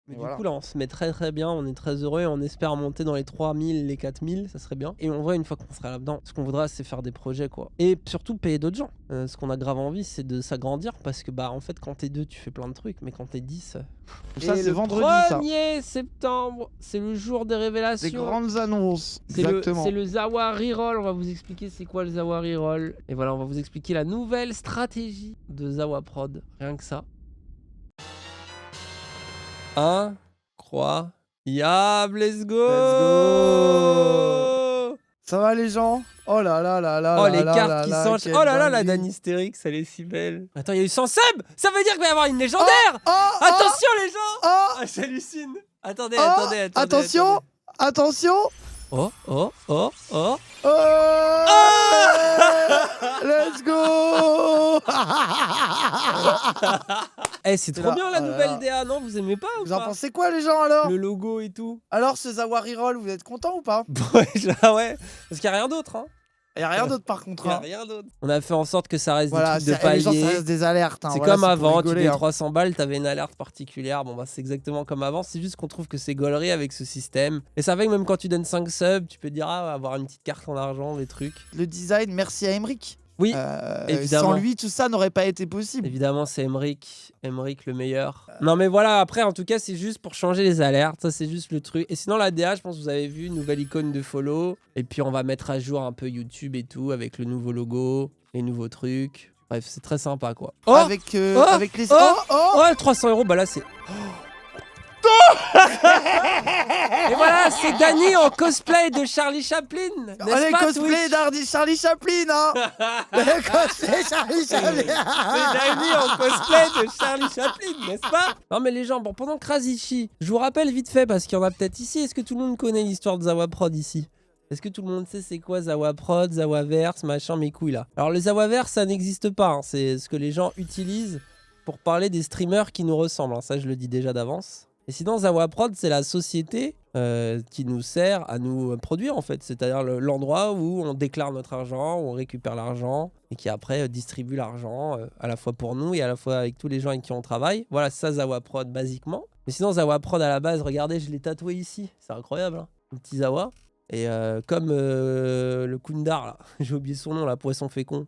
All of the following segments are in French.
Mais Et du voilà. coup, là, on se met très très bien, on est très heureux et on espère monter dans les 3000, les 4000, ça serait bien. Et en vrai, une fois qu'on sera là-dedans, ce qu'on voudra, c'est faire des projets, quoi. Et surtout payer d'autres gens. Ce qu'on a grave envie, c'est de s'agrandir parce que, bah, en fait, quand t'es deux, tu fais plein de trucs, mais quand t'es 10. Ça, Et c'est le vendredi, ça. 1er septembre, c'est le jour des Des révélations. grandes annonces. C'est Exactement. le Zawa Reroll. On va vous expliquer c'est quoi le Zawa Reroll. Et voilà, on va vous expliquer la nouvelle stratégie de Zawa Prod. Rien que ça. Incroyable, let's Let's go. go! Ça va les gens? Oh là là là là Oh, là les là cartes là qui là, s'enchaînent. Oh quelle là là, la dinguerie. Dan hystérique, elle est si belle. Attends, il y a eu 100 subs. Ça veut dire qu'il va y avoir une Oh, légendaire. oh, Attention les gens. oh, Ah, j'hallucine. Attendez, oh, attendez, attendez, attention, attendez. attention. Oh, oh, oh, oh. Oh, let's go. Eh, c'est trop là, bien la oh là nouvelle là. DA, non? Vous aimez pas ou Vous en pas? pensez quoi les gens alors? Le logo et tout. Alors ce Zawari Roll, vous êtes content ou pas? Ouais, là, ouais. Parce qu'il y a rien d'autre, hein. Il y a rien d'autre par contre. Il y a Hein. rien d'autre. On a fait en sorte que ça reste Voilà, des trucs de les gens, ça palier. reste des alertes. Hein. C'est Voilà, comme pour avant, tu rigoler, payais hein. 300 balles, t'avais une alerte particulière. Bon, bah, c'est exactement comme avant. C'est juste qu'on trouve que c'est gaulerie avec ce système. Et ça fait que même quand tu donnes 5 subs, tu peux te dire, ah, avoir une petite carte en argent, des trucs. Le design, merci à Emric. Oui, évidemment. Sans lui, tout ça n'aurait pas été possible. Évidemment, c'est Emric le meilleur. Non, mais voilà, après, en tout cas, c'est juste pour changer les alertes. Ça, c'est juste le truc. Et sinon, la DA, je pense que vous avez vu, nouvelle icône de follow. Et puis, on va mettre à jour un peu YouTube et tout, avec le nouveau logo, les nouveaux trucs. Bref, c'est très sympa, quoi. Oh, avec les... oh, 300 €, bah là, c'est... Et voilà, c'est Dany en cosplay de Charlie Chaplin. Les cosplays d'Hardy Charlie Chaplin, hein. Les cosplays Charlie Chaplin. C'est Dany en cosplay de Charlie Chaplin, n'est-ce pas? Non mais les gens, bon, pendant que Razichi, je vous rappelle vite fait, parce qu'il y en a peut-être ici, est-ce que tout le monde connaît l'histoire de Zawa Prod ici? Est-ce que tout le monde sait c'est quoi Zawa Prod, Zawaverse, machin, mes couilles là? Alors le Zawaverse, ça n'existe pas, hein. C'est ce que les gens utilisent pour parler des streamers qui nous ressemblent, hein. Ça je le dis déjà d'avance. Et sinon, Zawa Prod, c'est la société qui nous sert à nous produire, en fait. C'est-à-dire l'endroit où on déclare notre argent, où on récupère l'argent, et qui après distribue l'argent, à la fois pour nous et à la fois avec tous les gens avec qui on travaille. Voilà, c'est ça Zawa Prod, basiquement. Mais sinon, Zawa Prod, à la base, regardez, je l'ai tatoué ici. C'est incroyable, hein. Le petit Zawa. Et comme le Kundar, là, j'ai oublié son nom, là, poisson fécond.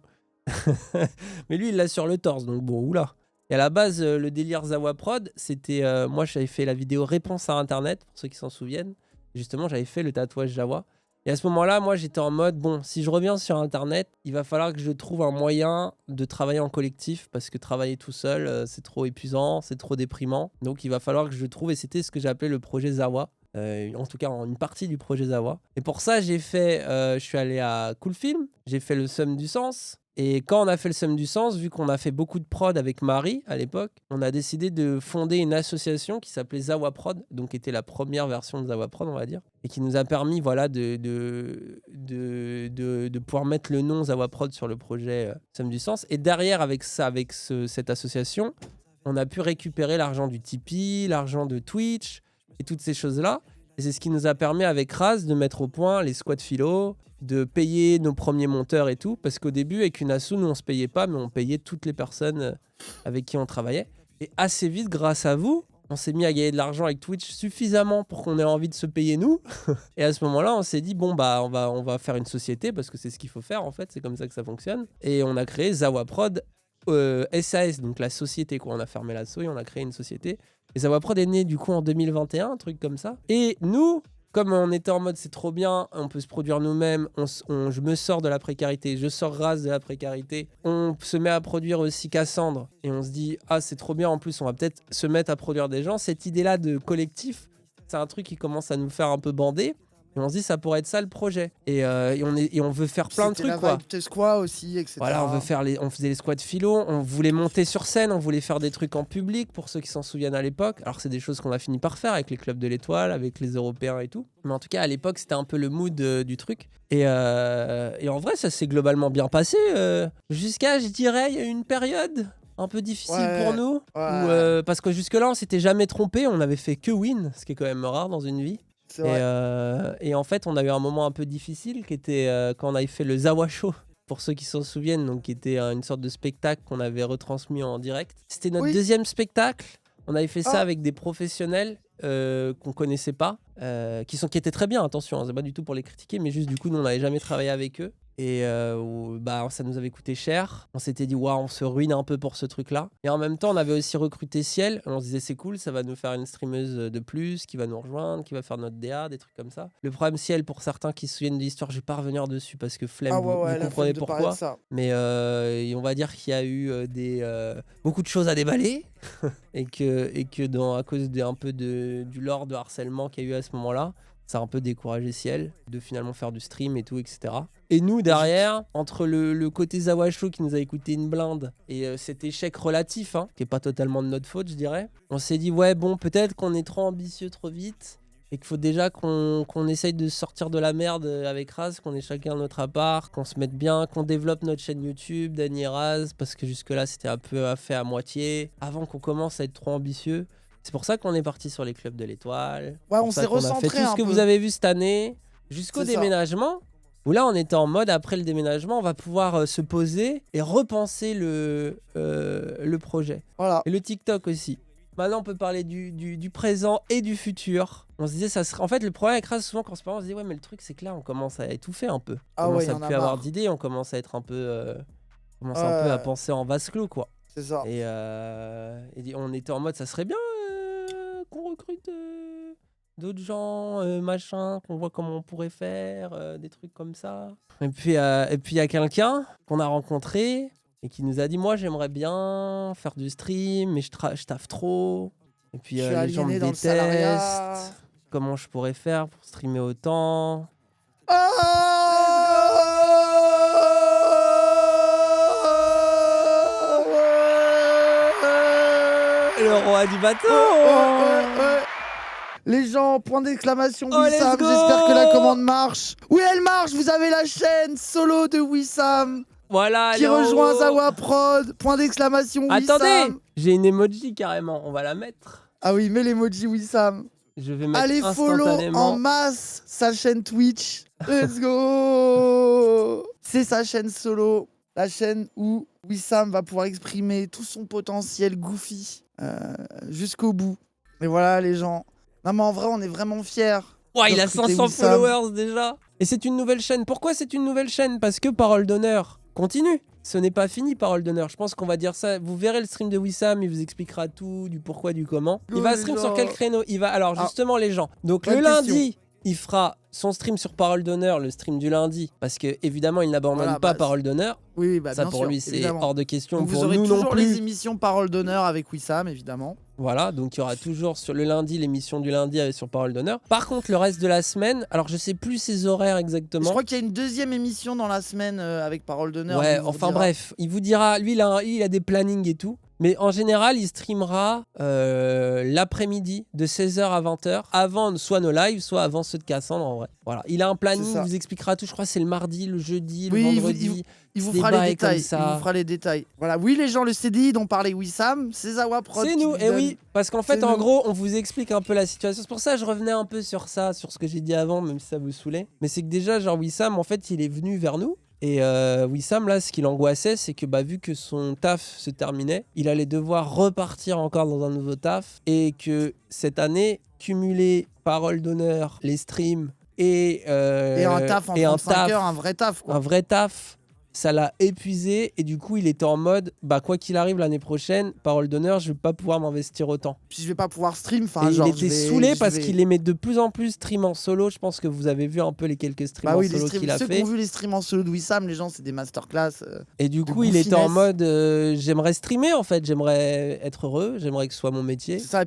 Mais lui, il l'a sur le torse, donc bon, oula. Et à la base, le délire Zawa Prod, c'était... moi, j'avais fait la vidéo Réponse à Internet, pour ceux qui s'en souviennent. Justement, j'avais fait le tatouage Jawa. Et à ce moment-là, moi, j'étais en mode, bon, si je reviens sur Internet, il va falloir que je trouve un moyen de travailler en collectif, parce que travailler tout seul, c'est trop épuisant, c'est trop déprimant. Donc, il va falloir que je trouve, et c'était ce que j'appelais le projet Zawa. En tout cas, une partie du projet Zawa. Et pour ça, j'ai fait... je suis allé à Cool Film, j'ai fait le Somme du Sens. Et quand on a fait le Somme du Sens, vu qu'on a fait beaucoup de prod avec Marie à l'époque, on a décidé de fonder une association qui s'appelait Zawa Prod, donc qui était la première version de Zawa Prod, on va dire, et qui nous a permis voilà, de pouvoir mettre le nom Zawa Prod sur le projet Somme du Sens. Et derrière, avec ça, avec cette association, on a pu récupérer l'argent du Tipeee, l'argent de Twitch et toutes ces choses-là. Et c'est ce qui nous a permis avec Raz de mettre au point les squads philo, de payer nos premiers monteurs et tout. Parce qu'au début, avec une asso, nous, on se payait pas, mais on payait toutes les personnes avec qui on travaillait. Et assez vite, grâce à vous, on s'est mis à gagner de l'argent avec Twitch suffisamment pour qu'on ait envie de se payer nous. Et à ce moment-là, on s'est dit, bon, bah, on va faire une société parce que c'est ce qu'il faut faire, en fait. C'est comme ça que ça fonctionne. Et on a créé Zawa Prod SAS, donc la société, quoi. On a fermé l'asso et on a créé une société. Et Zawa Prod est né du coup en 2021, un truc comme ça. Et nous, comme on était en mode c'est trop bien, on peut se produire nous-mêmes, je me sors de la précarité, je sors Raz de la précarité, on se met à produire aussi Cassandre. Et on se dit, ah c'est trop bien, en plus on va peut-être se mettre à produire des gens. Cette idée-là de collectif, c'est un truc qui commence à nous faire un peu bander. Et on se dit, ça pourrait être ça le projet. Et on veut faire plein de trucs, quoi. C'était squad aussi, etc. Voilà, on faisait les squads philo, on voulait monter sur scène, on voulait faire des trucs en public, pour ceux qui s'en souviennent à l'époque. Alors, c'est des choses qu'on a fini par faire avec les clubs de l'Étoile, avec les Européens et tout. Mais en tout cas, à l'époque, c'était un peu le mood du truc. Et en vrai, ça s'est globalement bien passé. Jusqu'à, je dirais, il y a eu une période un peu difficile pour nous. Parce que jusque-là, on s'était jamais trompé, on avait fait que win, ce qui est quand même rare dans une vie. Et en fait, on a eu un moment un peu difficile qui était quand on avait fait le Zawa Show, pour ceux qui s'en souviennent, donc qui était une sorte de spectacle qu'on avait retransmis en direct. C'était notre deuxième spectacle. On avait fait ça Ah. avec des professionnels qu'on connaissait pas, qui étaient très bien, attention, hein, c'est pas du tout pour les critiquer, mais juste du coup, nous, on n'avait jamais travaillé avec eux. Et ça nous avait coûté cher. On s'était dit, waouh, on se ruine un peu pour ce truc-là. Et en même temps, on avait aussi recruté Ciel. On se disait, c'est cool, ça va nous faire une streameuse de plus, qui va nous rejoindre, qui va faire notre DA, des trucs comme ça. Le problème, Ciel, pour certains qui se souviennent de l'histoire, je vais pas revenir dessus parce que flemme, Ah ouais, vous la comprenez flemme de parler pourquoi. de ça. Mais on va dire qu'il y a eu beaucoup de choses à déballer. et que à cause un peu du lore de harcèlement qu'il y a eu à ce moment-là, ça a un peu découragé Ciel de finalement faire du stream et tout, etc. Et nous, derrière, entre le côté Zawa Show qui nous a coûté une blinde et cet échec relatif, hein, qui est pas totalement de notre faute, je dirais, on s'est dit, ouais, bon, peut-être qu'on est trop ambitieux trop vite et qu'il faut déjà qu'on essaye de sortir de la merde avec Raz, qu'on ait chacun notre appart, qu'on se mette bien, qu'on développe notre chaîne YouTube, Dany Raz, parce que jusque-là, c'était un peu fait à moitié, avant qu'on commence à être trop ambitieux. C'est pour ça qu'on est parti sur les clubs de l'étoile. Ouais, on s'est recentré a fait tout un ce que peu. vous avez vu cette année, jusqu'au C'est ça. déménagement, où là, on était en mode, après le déménagement, on va pouvoir se poser et repenser le projet. Voilà. Et le TikTok aussi. Maintenant, on peut parler du présent et du futur. On se disait, ça serait... En fait, le problème avec Raz, souvent, quand on se parle, on se dit, ouais, mais le truc, c'est que là, on commence à étouffer un peu. Ah On ouais, commence y en à a plus avoir marre. d'idées, on commence à être un peu... un peu à penser en vase clos, quoi. C'est ça. Et on était en mode, ça serait bien qu'on recrute d'autres gens, machin, qu'on voit comment on pourrait faire, des trucs comme ça. Et puis il y a quelqu'un qu'on a rencontré et qui nous a dit, moi j'aimerais bien faire du stream, mais je taffe trop. Et puis Je suis les gens me aliéné dans le salariat. détestent. Comment je pourrais faire pour streamer autant? Le roi du bateau. Les gens, point d'exclamation, Oh, Wissam, let's go. j'espère que la commande marche. Oui, elle marche, vous avez la chaîne solo de Wissam Voilà, qui allez, en rejoint haut. Zawa Prod, point d'exclamation, Attendez, Wissam. j'ai une emoji carrément, on va la mettre. Ah oui, mets l'emoji Wissam. Je vais mettre Allez follow instantanément. en masse sa chaîne Twitch. Let's go. C'est sa chaîne solo, la chaîne où Wissam va pouvoir exprimer tout son potentiel goofy jusqu'au bout. Et voilà les gens. Non mais en vrai on est vraiment fiers. Ouais, il a recruter 500 Wissam. followers déjà. Et c'est une nouvelle chaîne. Pourquoi c'est une nouvelle chaîne? Parce que Parole d'honneur continue. Ce n'est pas fini, Parole d'honneur. Je pense qu'on va dire ça. Vous verrez le stream de Wissam, il vous expliquera tout, du pourquoi, du comment. Il va les stream gens. sur quel créneau? Il va. Alors justement, les gens. Donc bonne le question. lundi, il fera son stream sur Parole d'honneur, le stream du lundi. Parce que évidemment, il n'abandonne Voilà, pas bah, Parole d'honneur. Oui, bah Ça bien pour sûr, lui, c'est évidemment. hors de question. Donc, vous Pour aurez nous non toujours les plus. émissions Parole d'honneur avec Wissam évidemment. Voilà, donc il y aura toujours sur le lundi l'émission du lundi sur Parole d'honneur. Par contre, le reste de la semaine, alors je sais plus ses horaires exactement. Je crois qu'il y a une deuxième émission dans la semaine avec Parole d'honneur. Ouais, il vous enfin redira. bref, il vous dira, lui il a des plannings et tout. Mais en général, il streamera l'après-midi de 16h à 20h, avant soit nos lives, soit avant ceux de Cassandre en vrai. Voilà, il a un planning, C'est il ça. vous expliquera tout, je crois que c'est le mardi, le jeudi, Oui, le il vous- vendredi. Il vous des fera les bails comme détails. ça. Il vous fera les détails. Voilà, oui les gens, le CDI dont parlait Wissam, c'est Zawa Prod. C'est qui nous, vous et donne- oui, parce qu'en fait, C'est en nous. gros, on vous explique un peu la situation. C'est pour ça que je revenais un peu sur ça, sur ce que j'ai dit avant, même si ça vous saoulait. Mais c'est que déjà, genre, Wissam, en fait, il est venu vers nous. Et Wissam, là, ce qui l'angoissait, c'est que vu que son taf se terminait, il allait devoir repartir encore dans un nouveau taf. Et que cette année, cumuler Parole d'honneur, les streams et un taf en et 35 heures, un vrai taf quoi. un vrai taf, ça l'a épuisé et du coup il était en mode quoi qu'il arrive l'année prochaine, Parole d'honneur, je vais pas pouvoir m'investir autant. Puis je vais pas pouvoir stream. Enfin, Et genre, il était je vais- saoulé je parce vais- qu'il aimait de plus en plus stream en solo. Je pense que vous avez vu un peu les quelques streams Bah en oui, les solo streams, qu'il a ceux qui fait. ont vu les streams en solo de Wissam, les gens, c'est des masterclass. Et du de coup, il était en goofiness. mode j'aimerais streamer en fait, j'aimerais être heureux, j'aimerais que ce soit mon métier. C'est ça,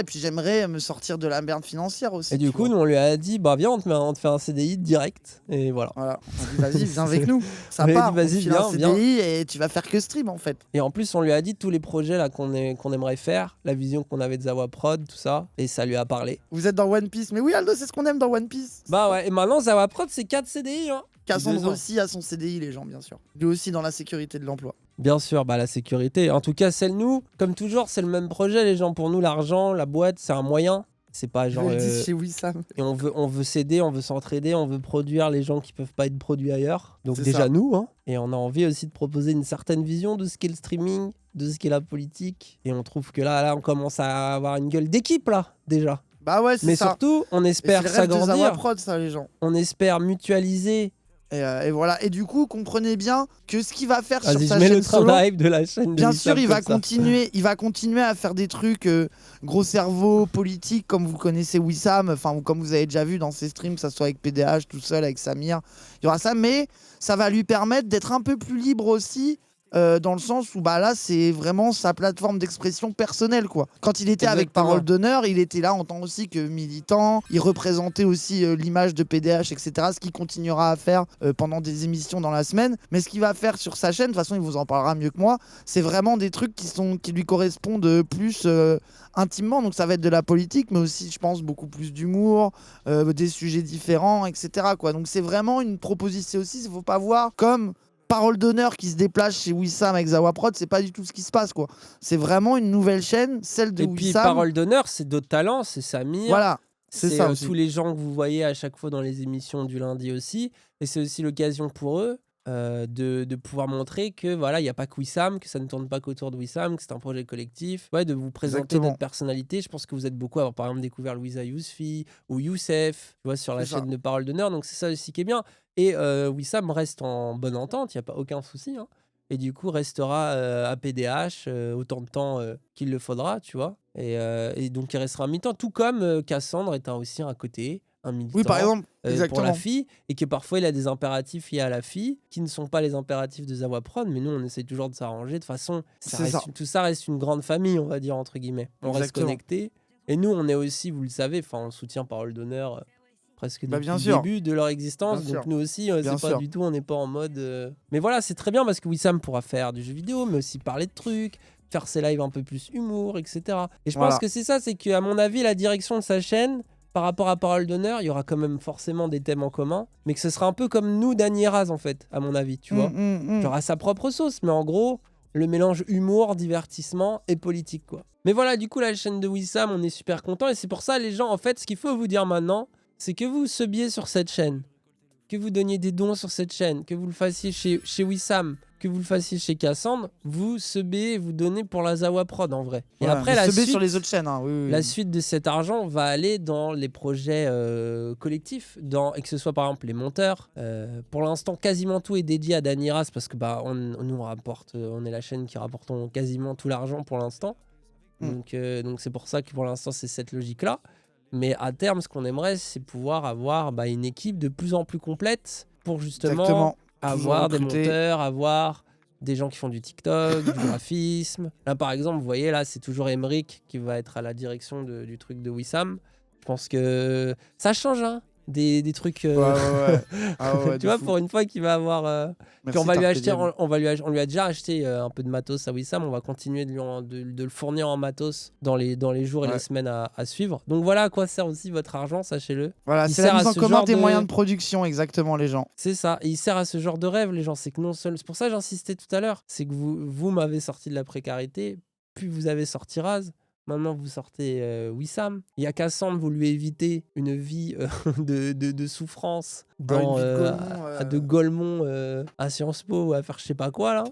et puis j'aimerais me sortir de la merde financière aussi. Et du tu coup, vois. nous on lui a dit viens, on te fait un CDI direct. Et voilà. Voilà, on dit vas-y, viens avec nous. Ça On lui a part, dit, vas-y, on te file viens, un CDI et tu vas faire que stream en fait. Et en plus, on lui a dit tous les projets là qu'on aimerait faire, la vision qu'on avait de Zawa Prod, tout ça. Et ça lui a parlé. Vous êtes dans One Piece, mais oui Aldo, c'est ce qu'on aime dans One Piece. Bah ouais, et maintenant Zawa Prod c'est 4 CDI hein. 2 Cassandre ans. aussi a son CDI, les gens, bien sûr. Lui aussi dans la sécurité de l'emploi. Bien sûr, la sécurité. En tout cas, nous, comme toujours, c'est le même projet, les gens. Pour nous, l'argent, la boîte, c'est un moyen. C'est pas Je genre. le dis chez Wissam. Et on veut s'aider, on veut s'entraider, on veut produire les gens qui peuvent pas être produits ailleurs. Donc C'est déjà ça. nous, hein. Et on a envie aussi de proposer une certaine vision de ce qu'est le streaming de ce qu'est la politique. Et on trouve que là, on commence à avoir une gueule d'équipe, là, déjà. Bah ouais, c'est Mais ça. surtout, on Et espère c'est le rêve de Zawa s'agrandir. Prod, ça, les gens. On espère mutualiser. Et voilà. Et du coup, comprenez bien que ce qu'il va faire sur Vas-y, je sa mets chaîne le train solo, live de la chaîne de bien Wissam sûr, il va comme ça. continuer à faire des trucs gros cerveau, politique, comme vous connaissez Wissam, enfin, ou comme vous avez déjà vu dans ses streams, que ça soit avec PDH, tout seul, avec Samir. Il y aura ça, mais ça va lui permettre d'être un peu plus libre aussi. Dans le sens où bah là c'est vraiment sa plateforme d'expression personnelle quoi. Quand il était avec Exactement. Parole d'honneur, il était là en tant aussi que militant, il représentait aussi l'image de PDH etc, ce qu'il continuera à faire pendant des émissions dans la semaine, mais ce qu'il va faire sur sa chaîne, de toute façon il vous en parlera mieux que moi, c'est vraiment des trucs qui lui correspondent plus intimement, donc ça va être de la politique mais aussi je pense beaucoup plus d'humour, des sujets différents etc quoi. Donc c'est vraiment une proposition aussi, il faut pas voir comme Parole d'honneur qui se déplace chez Wissam avec Zawa Prod, c'est pas du tout ce qui se passe quoi. C'est vraiment une nouvelle chaîne, celle de Et puis, Wissam. Parole d'honneur, c'est d'autres talents, c'est Samir. Voilà, c'est C'est ça aussi. tous les gens que vous voyez à chaque fois dans les émissions du lundi aussi. Et c'est aussi l'occasion pour eux de pouvoir montrer que voilà, il n'y a pas que Wissam, que ça ne tourne pas qu'autour de Wissam, que c'est un projet collectif. Ouais, de vous présenter Exactement. d'autres personnalités. Je pense que vous êtes beaucoup à avoir par exemple découvert Louisa Yousfi ou Youssef, tu vois, sur la C'est ça. chaîne de Parole d'honneur. Donc c'est ça aussi qui est bien. Et Wissam reste en bonne entente, il n'y a pas aucun souci. Hein. Et du coup, restera à PDH autant de temps qu'il le faudra, tu vois. Et donc, il restera un militant, tout comme Cassandre est aussi un côté, un militant Oui, par exemple, pour la exactement. fille, et que parfois il a des impératifs liés à la fille, qui ne sont pas les impératifs de Zawa Prod, mais nous, on essaie toujours de s'arranger. De toute façon, C'est ça. tout ça reste une grande famille, on va dire, entre guillemets. On reste Exactement. connectés. Et nous, on est aussi, vous le savez, on soutient Parole d'honneur presque Bah, depuis bien le sûr. début de leur existence. Bien Donc sûr. nous aussi, Bien c'est pas sûr. du tout, on n'est pas en mode. Mais voilà, c'est très bien parce que Wissam pourra faire du jeu vidéo, mais aussi parler de trucs, faire ses lives un peu plus humour, etc. Et je Voilà. pense que c'est ça, c'est qu'à mon avis, la direction de sa chaîne, par rapport à Parole d'honneur, il y aura quand même forcément des thèmes en commun, mais que ce sera un peu comme nous, Dany et Raz, en fait, à mon avis, tu vois. Il aura sa propre sauce, mais en gros, le mélange humour, divertissement et politique, quoi. Mais voilà, du coup, la chaîne de Wissam, on est super content et c'est pour ça, les gens, en fait, ce qu'il faut vous dire maintenant, c'est que vous subiez sur cette chaîne, que vous donniez des dons sur cette chaîne, que vous le fassiez chez Wissam, que vous le fassiez chez Cassandre, vous subez et vous donnez pour la Zawa Prod en vrai. Et Voilà, après, mais la subez suite, sur les autres chaînes. Hein. Oui. la suite de cet argent va aller dans les projets collectifs, et que ce soit par exemple les monteurs. Pour l'instant, quasiment tout est dédié à Dany Raz parce que bah, nous rapporte, on est la chaîne qui rapporte quasiment tout l'argent pour l'instant. Donc c'est pour ça que pour l'instant, c'est cette logique-là. Mais à terme, ce qu'on aimerait, c'est pouvoir avoir une équipe de plus en plus complète pour justement Exactement. avoir des recruter. monteurs, avoir des gens qui font du TikTok, du graphisme. Là, par exemple, vous voyez, là, c'est toujours Emric qui va être à la direction du truc de Wissam. Je pense que ça change, hein, des trucs. Ouais. Ah ouais, tu vois, pour une fois qu'il va avoir. Puis on va lui acheter, on lui a déjà acheté un peu de matos à Wissam. On va continuer de le fournir en matos dans les jours et les semaines à suivre. Donc voilà à quoi sert aussi votre argent, sachez-le. Voilà, Il c'est la sert mise à en ce commun genre des de- moyens de production, exactement, les gens. C'est ça, et il sert à ce genre de rêve, les gens. C'est que non seul. C'est pour ça que j'insistais tout à l'heure. C'est que vous m'avez sorti de la précarité, puis vous avez sorti Raz. Maintenant, vous sortez Wissam. Il y a Cassandre, vous lui évitez une vie de souffrance Une vie de de Golemont à Sciences Po ou à faire je sais pas quoi,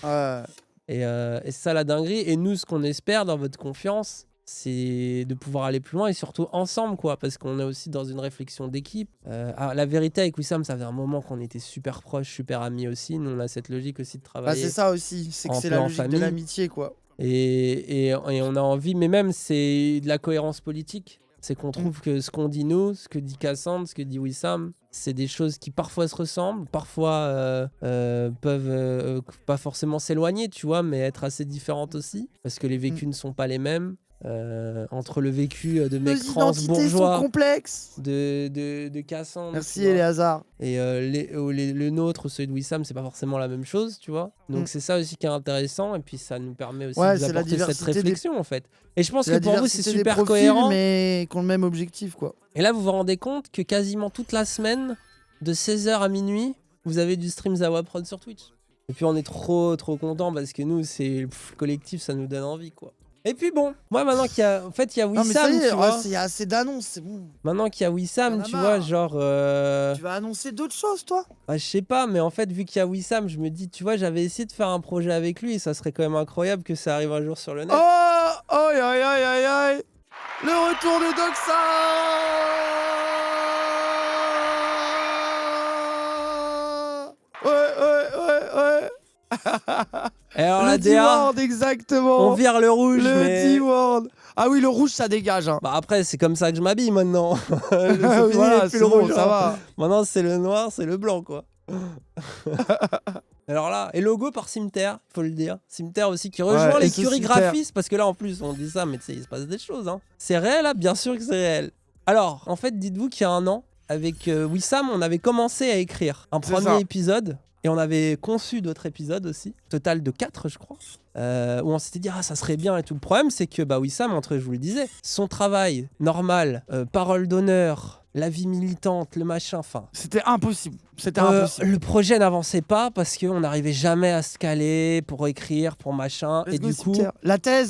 là. Et c'est ça la dinguerie. Et nous, ce qu'on espère dans votre confiance, c'est de pouvoir aller plus loin et surtout ensemble, quoi, parce qu'on est aussi dans une réflexion d'équipe. La vérité, avec Wissam, ça faisait un moment qu'on était super proches, super amis aussi. Nous, on a cette logique aussi de Bah, travailler. c'est ça aussi, c'est que un c'est peu la en logique de famille. l'amitié, quoi. Et on a envie, mais même c'est de la cohérence politique. C'est qu'on trouve que ce qu'on dit nous, ce que dit Cassandre, ce que dit Wissam, c'est des choses qui parfois se ressemblent, parfois peuvent pas forcément s'éloigner, tu vois, mais être assez différentes aussi, parce que les vécus ne sont pas les mêmes. Entre le vécu de Nos mecs trans identités sont bourgeois complexes. de Cassandre, Merci tu vois, Eléazar. et le nôtre, celui de Wissam, c'est pas forcément la même chose, tu vois. Donc c'est ça aussi qui est intéressant, et puis ça nous permet aussi Ouais, de vous c'est la apporter cette diversité réflexion en fait. Et je pense C'est que la pour vous c'est diversité des super profils, cohérent. mais qui ont le même objectif, quoi. Et là vous vous rendez compte que quasiment toute la semaine, de 16h à minuit, vous avez du stream Zawa Prod sur Twitch. Et puis on est trop content parce que nous, c'est le collectif, ça nous donne envie, quoi. Et puis bon, moi maintenant qu'il y a, en fait, il y a Non, mais ça Wissam, y est, tu vois. il y a assez d'annonces, c'est bon. Maintenant qu'il y a Wissam, Y'en a tu marre. vois, genre, Tu vas annoncer d'autres choses, toi? je sais pas, mais en fait, vu qu'il y a Wissam, je me dis, tu vois, j'avais essayé de faire un projet avec lui, et ça serait quand même incroyable que ça arrive un jour sur le net. Oh, aïe, aïe, aïe, aïe, aïe. Le retour de Doxa. Ouais. Et alors Le la DA, D-word, exactement. on vire le rouge, Le mais... D-word. Ah oui, le rouge, ça dégage. Hein. Bah après, c'est comme ça que je m'habille maintenant. C'est fini, Voilà, il y a plus c'est le bon, rouge, ça hein. va. Maintenant, c'est le noir, c'est le blanc, quoi. Alors là, et logo par Cimetière, il faut le dire. Cimetière aussi qui rejoint Ouais, et ce l'écurie Cimetière. graphiste, parce que là en plus on dit ça, mais tu sais, il se passe des choses. Hein. C'est réel, là, bien sûr que c'est réel. Alors, en fait, dites-vous qu'il y a un an, avec Wissam, on avait commencé à écrire un C'est premier ça. épisode, et on avait conçu d'autres épisodes aussi, total de 4 je crois, où on s'était dit ah ça serait bien et tout. Le problème c'est que bah Wissam, entre je vous le disais, son travail normal, parole d'honneur, la vie militante, le machin, enfin... C'était impossible. C'était impossible. Le projet n'avançait pas parce qu'on n'arrivait jamais à se caler pour écrire, pour machin. Let's Et go, du coup, Cimetière. La thèse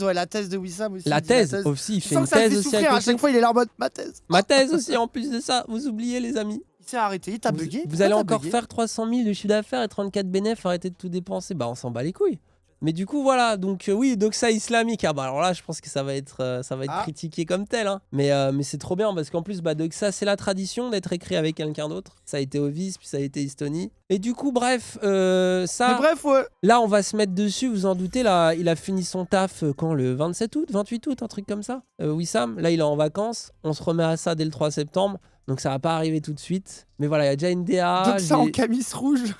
de Wissam aussi. la il dit thèse aussi, il Tu fait sens une que ça le thèse fait aussi à souffrir. À côté. chaque fois, il est là en mode ma thèse. Ma thèse aussi, en plus de ça, vous oubliez les amis. Il s'est arrêté, il t'a Vous, bugué. vous Pourquoi allez t'as encore bugué faire 300 000 de chiffre d'affaires et 34 bénéfices, arrêtez de tout dépenser. Bah on s'en bat les couilles. Mais du coup voilà, donc oui, Doxa islamique, ah bah alors là je pense que ça va être Ah. critiqué comme tel. Hein. Mais c'est trop bien parce qu'en plus bah, Doxa c'est la tradition d'être écrit avec quelqu'un d'autre. Ça a été Ovis, puis ça a été Estonie. Et du coup bref, ça... Mais bref, ouais. Là, on va se mettre dessus, vous en doutez, là, il a fini son taf quand le 27 août, 28 août, un truc comme ça. Wissam, là, il est en vacances, on se remet à ça dès le 3 septembre, donc ça va pas arriver tout de suite. Mais voilà, il y a déjà une DA, Doxa en camis rouge.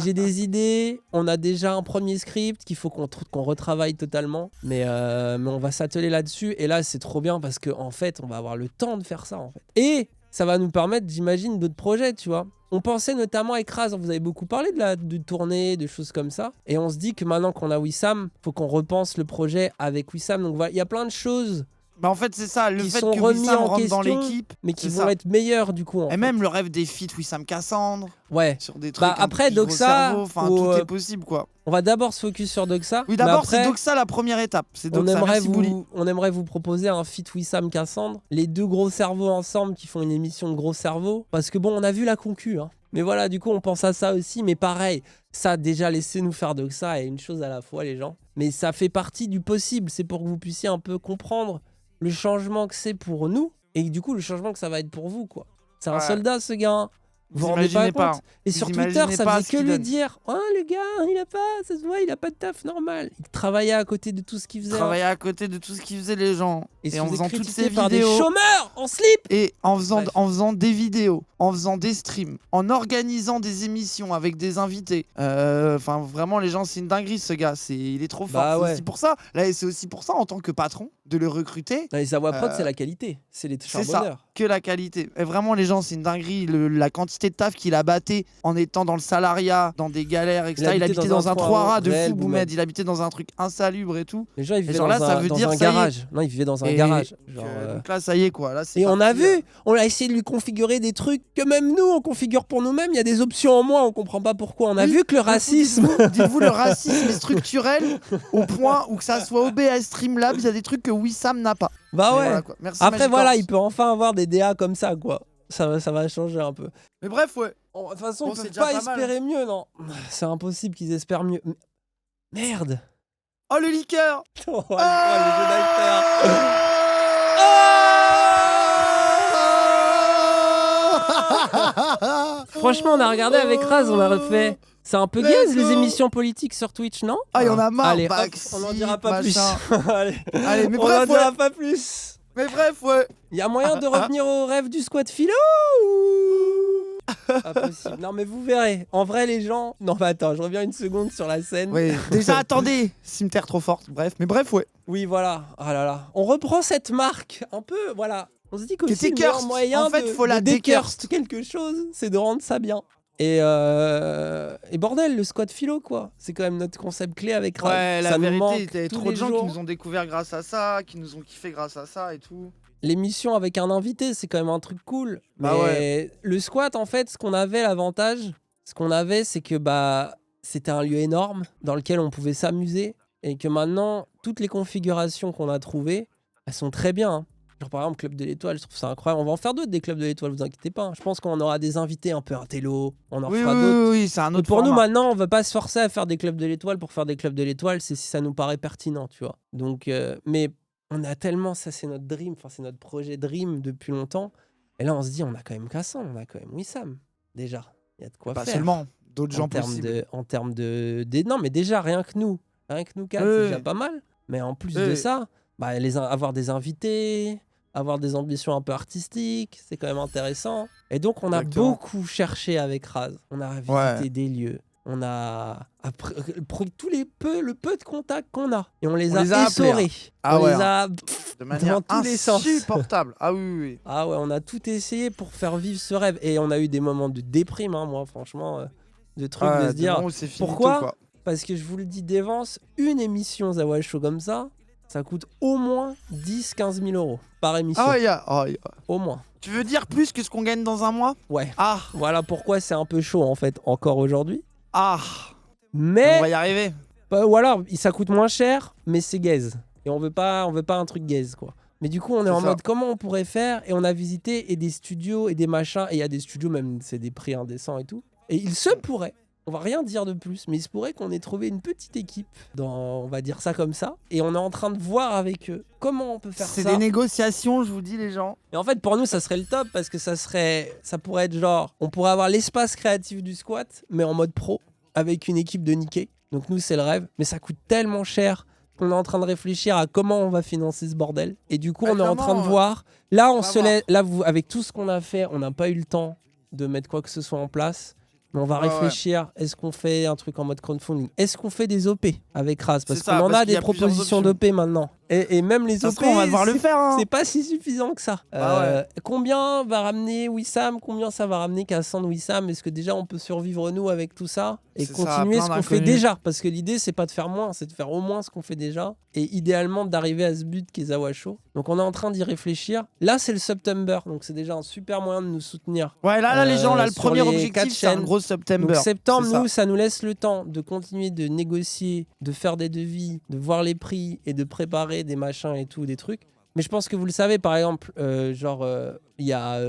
j'ai des idées, on a déjà un premier script qu'il faut qu'on retravaille totalement, mais on va s'atteler là-dessus, et là, c'est trop bien parce qu'en fait, on va avoir le temps de faire ça, en fait. Et ça va nous permettre, j'imagine, d'autres projets, tu vois. On pensait notamment à Écrase, vous avez beaucoup parlé de tournée, de choses comme ça. Et on se dit que maintenant qu'on a Wissam, faut qu'on repense le projet avec Wissam. Donc voilà, il y a plein de choses Bah en fait, c'est ça. Le qui fait sont que remis Wissam en rentre dans question, l'équipe. mais qui c'est vont ça. être meilleures du coup. En Et fait. même le rêve des feats Wissam Cassandre. Ouais. Sur des trucs Bah, un après, peu plus gros Doxa, cerveau, enfin, ou, tout est possible, quoi. On va d'abord se focus sur Doxa. Oui, mais d'abord, c'est après, Doxa la première étape. C'est on Doxa. aimerait, Merci, Bouli. on aimerait vous proposer un feat Wissam Cassandre. Les deux gros cerveaux ensemble qui font une émission de gros cerveaux. Parce que bon, on a vu la concu, hein. Mais voilà, du coup, on pense à ça aussi. Mais pareil, ça, déjà, laissez-nous faire Doxa et une chose à la fois, les gens. Mais ça fait partie du possible. C'est pour que vous puissiez un peu comprendre le changement que c'est pour nous. Et du coup, le changement que ça va être pour vous, quoi. C'est un Ouais. soldat, ce gars. Vous Vous rendez pas imaginez compte. pas. Et Vous sur Twitter, imaginez ça pas faisait ce que qu'il lui donne. dire « Ah, le gars, il a pas, ça se voit, il a pas de taf normal. » Il travaillait à côté de tout ce qu'il faisait. Travailler à côté de tout ce qu'ils faisaient les gens. Et se en faisait faisant toutes critiquer ces par des vidéos. chômeurs en slip. Et en faisant, Bref. en faisant des vidéos, en faisant des streams, en organisant des émissions avec des invités. Enfin, vraiment, les gens, c'est une dinguerie, ce gars. Il est trop fort. Bah C'est ouais. aussi pour ça. Là, et c'est aussi pour ça, en tant que patron, de le recruter. Non, les Avois Prod, Euh, c'est la qualité. C'est les C'est ça, charbonneurs. que la qualité. Et vraiment, les gens, c'est une dinguerie. La quantité de taf qu'il a batté en étant dans le salariat, dans des galères, etc. Il habitait dans un 3 rats de réel, fou, Boumed. Il habitait dans un truc insalubre et tout. Les gens, ils vivaient genre dans là, ça un, veut dans dire, un ça y est. garage. Non, ils vivaient dans un Et garage. donc, Genre, donc là, ça y est, quoi. Là, c'est Et on a parti, vu, on a essayé de lui configurer des trucs que même nous, on configure pour nous-mêmes. Il y a des options en moins, on comprend pas pourquoi. On a Oui, vu que le du coup, racisme... Dites-vous, le racisme est structurel au point où que ça soit OBS Streamlabs, il y a des trucs que Wissam n'a pas. Bah Mais ouais. voilà, quoi. Merci, Après, Magic voilà, Horse. il peut enfin avoir des DA comme ça, quoi. Ça va changer un peu. Mais bref, ouais. De toute façon, Bon, ils c'est peuvent déjà pas pas mal, espérer mieux, non. C'est impossible qu'ils espèrent mieux. Merde. Oh, le liqueur. Oh, le jeu d'acteur. Franchement, on a regardé avec Raz, on a refait. C'est un peu Let's gaze les go. émissions politiques sur Twitch, non? Ah, il y en a marre. Allez, hop, Baxi, on en dira pas machin. plus. Allez, Allez, mais on bref, en dira ouais. pas plus. Mais bref, ouais. Il y a moyen de revenir au rêve du squat philo ou... Pas possible. Non, mais vous verrez. En vrai, les gens... Non, mais attends, je reviens une seconde sur la scène. Oui. Déjà, attendez. Cimetière trop forte. Bref, mais bref, ouais. Oui, voilà. Ah là là. On reprend cette marque. Un peu, voilà. On se dit qu'aussi était le meilleur cursed. moyen En fait, de, faut la de décurst décurst. quelque chose, c'est de rendre ça bien. Et bordel, le squat philo, quoi. C'est quand même notre concept clé avec Raz. Ouais, la Ça nous vérité, manque il y a tous trop les de gens jours. qui nous ont découvert grâce à ça, qui nous ont kiffé grâce à ça et tout. L'émission avec un invité, c'est quand même un truc cool. Bah Mais ouais. le squat, en fait, ce qu'on avait, l'avantage, c'est que bah, c'était un lieu énorme dans lequel on pouvait s'amuser. et que maintenant, toutes les configurations qu'on a trouvées, elles sont très bien. Hein. Genre par exemple, Club de l'Étoile, je trouve ça incroyable. On va en faire d'autres des Clubs de l'Étoile, vous inquiétez pas. Hein. Je pense qu'on aura des invités un peu intello, on en Oui, fera oui, d'autres. oui, oui, c'est un Et autre pour nous format. maintenant, on va pas se forcer à faire des Clubs de l'Étoile pour faire des Clubs de l'Étoile, c'est si ça nous paraît pertinent, tu vois. Donc, mais on a tellement, ça c'est notre dream, enfin c'est notre projet dream depuis longtemps. Et là on se dit, on a quand même Cassandre, on a quand même Wissam, déjà. Il y a de quoi Pas faire. seulement, d'autres gens En termes possibles. non, mais déjà, rien que nous quatre, c'est déjà Oui, pas mal. Mais en plus de oui. ça, bah, avoir des invités, avoir des ambitions un peu artistiques, c'est quand même intéressant. Et donc, on a Exactement. beaucoup cherché avec Raz. On a visité Ouais. des lieux. On a pris le peu de contacts qu'on a. Et on les On a les a appelés, hein. essorés. Ah On ouais, les hein. a De manière dans tous les sens. insupportable. Ah oui, oui, oui. Ah ouais, on a tout essayé pour faire vivre ce rêve. Et on a eu des moments de déprime, hein, moi, franchement, de trucs de se Des dire moments où c'est finito, pourquoi. quoi. Parce que je vous le dis d'avance, une émission Zawa Show comme ça coûte au moins 10-15 000 euros par émission. Ah, ouais. Au moins. Tu veux dire plus que ce qu'on gagne dans un mois? Ouais. Ah, Voilà pourquoi c'est un peu chaud en fait, encore aujourd'hui. ah. Mais On va y arriver. voilà, ça coûte moins cher, mais c'est gaze. Et on veut pas un truc gaze, quoi. Mais du coup, on est C'est en ça. mode comment on pourrait faire. Et on a visité et des studios et des machins. Et il y a des studios, même, c'est des prix indécents et tout. Et il se pourrait, on va rien dire de plus, mais il se pourrait qu'on ait trouvé une petite équipe, on va dire ça comme ça. Et on est en train de voir avec eux comment on peut faire C'est ça. des négociations, je vous dis, les gens. Et en fait, pour nous, ça serait le top parce que ça pourrait être genre, on pourrait avoir l'espace créatif du squat, mais en mode pro, avec une équipe de niqués. Donc nous, c'est le rêve, mais ça coûte tellement cher qu'on est en train de réfléchir à comment on va financer ce bordel. Et du coup, on est en train de voir. Là, avec tout ce qu'on a fait, on n'a pas eu le temps de mettre quoi que ce soit en place. Mais on va réfléchir, est-ce qu'on fait un truc en mode crowdfunding? Est-ce qu'on fait des OP avec Raz? Parce qu'on en a des propositions d'OP maintenant. Et même les OP, on va devoir le faire. Hein. C'est pas si suffisant que ça. Combien va ramener Wissam? Combien ça va ramener Cassandre Wissam? Est-ce que déjà on peut survivre nous avec tout ça? Et continuer ce qu'on fait déjà? Parce que l'idée, c'est pas de faire moins, c'est de faire au moins ce qu'on fait déjà. Et idéalement, d'arriver à ce but qui est Zawa Show. Donc on est en train d'y réfléchir. Là, c'est le September. Donc c'est déjà un super moyen de nous soutenir. Ouais, là les gens, le premier objectif, c'est un gros September. Donc septembre, nous, ça nous laisse le temps de continuer de négocier, de faire des devis, de voir les prix et de préparer des machins et tout, des trucs. Mais je pense que vous le savez, par exemple, il y a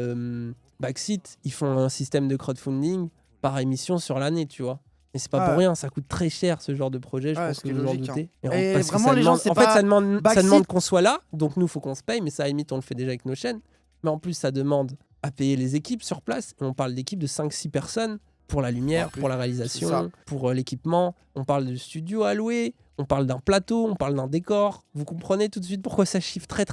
Backseat, ils font un système de crowdfunding par émission sur l'année, tu vois. Et c'est pas pour rien, ça coûte très cher ce genre de projet, je pense que vous en doutez. Et parce vraiment, que les gens, en fait, ça demande qu'on soit là, donc nous, il faut qu'on se paye, mais ça, à la limite, on le fait déjà avec nos chaînes. Mais en plus, ça demande à payer les équipes sur place. Et on parle d'équipes de 5-6 personnes pour la lumière, pour la réalisation, pour l'équipement. On parle de studio à louer, on parle d'un plateau, on parle d'un décor. Vous comprenez tout de suite pourquoi ça chiffre très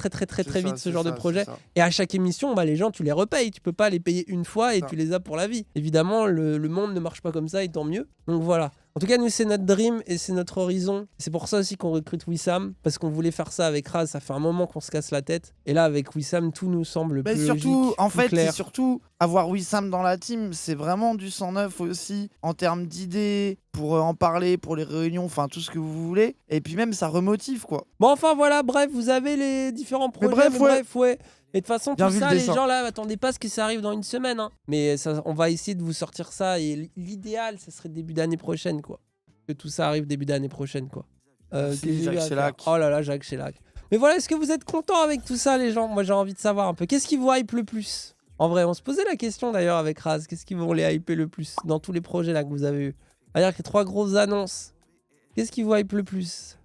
vite ce genre de projet. Et à chaque émission, les gens, tu les repayes. Tu peux pas les payer une fois et tu les as pour la vie. Évidemment, le monde ne marche pas comme ça et tant mieux. Donc voilà. En tout cas, nous, c'est notre dream et c'est notre horizon. C'est pour ça aussi qu'on recrute Wissam, parce qu'on voulait faire ça avec Raz. Ça fait un moment qu'on se casse la tête. Et là, avec Wissam, tout nous semble plus logique, en fait, clair. c'est surtout avoir Wissam dans la team, c'est vraiment du 109 aussi, en termes d'idées, pour en parler, pour les réunions, enfin tout ce que vous voulez. Et puis même, ça remotive, quoi. Bon, enfin, voilà, bref, vous avez les différents projets. Mais bref, ouais. Et de toute façon, tout ça, les gens là, attendez pas à ce que ça arrive dans une semaine. Hein. Mais ça, on va essayer de vous sortir ça. Et l'idéal, ce serait début d'année prochaine, quoi. Que tout ça arrive début d'année prochaine, quoi. Jacques Chelac. Oh là là, Jacques Chelac. Mais voilà, est-ce que vous êtes contents avec tout ça, les gens? Moi, j'ai envie de savoir un peu. Qu'est-ce qui vous hype le plus? En vrai, on se posait la question d'ailleurs avec Raz. Qu'est-ce qui vont les hyper le plus dans tous les projets là que vous avez eu? C'est-à-dire que 3 grosses annonces. Qu'est-ce qui vous hype le plus?